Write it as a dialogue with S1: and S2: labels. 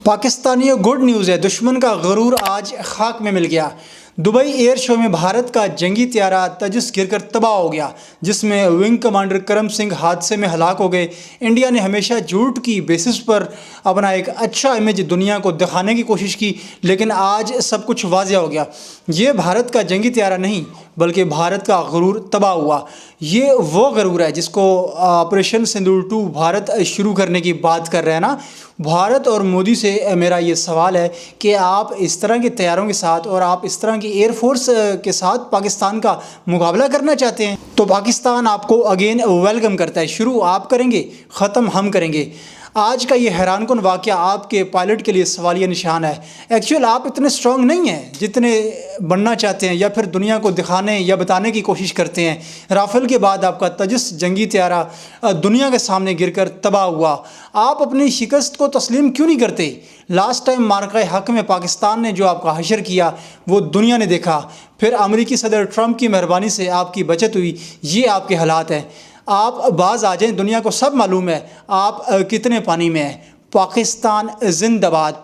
S1: पाकिस्तानियों good news है, दुश्मन का गरूर आज खाक में मिल गया। दुबई एयर शो में भारत का जंगी त्यारा तेजस गिरकर तबाह हो गया, जिसमें विंग कमांडर करम सिंह हादसे में हलाक हो गए। इंडिया ने हमेशा झूठ की बेसिस पर अपना एक अच्छा इमेज दुनिया को दिखाने की कोशिश की, लेकिन आज सब कुछ वाज़ेह हो गया। ये भारत का जंगी त्यारा नहीं बल्कि भारत का गरूर तबाह हुआ। ये वो गरूर है जिसको ऑपरेशन सिंदूर 2 भारत शुरू करने की बात कर रहे हैं ना। भारत और मोदी से मेरा ये सवाल है कि आप इस तरह के तैयारों के साथ और आप इस तरह की एयरफोर्स के साथ पाकिस्तान का मुकाबला करना चाहते हैं, तो पाकिस्तान आपको अगेन वेलकम करता है। शुरू आप करेंगे, ख़त्म हम करेंगे। आज का ये हैरानकुन वाक़या आपके पायलट के लिए सवालिया निशान है। एक्चुअल आप इतने स्ट्रॉन्ग नहीं हैं जितने बनना चाहते हैं या फिर दुनिया को दिखाने या बताने की कोशिश करते हैं। राफेल के बाद आपका तेजस जंगी त्यारा दुनिया के सामने गिरकर तबाह हुआ। आप अपनी शिकस्त को तस्लीम क्यों नहीं करते? लास्ट टाइम मार्का हक में पाकिस्तान ने जो आपका हशर किया वो दुनिया ने देखा। फिर अमेरिकी सदर ट्रंप की मेहरबानी से आपकी बचत हुई। ये आपके हालात हैं। आप बाज आ जाएं, दुनिया को सब मालूम है आप कितने पानी में हैं। पाकिस्तान जिंदाबाद।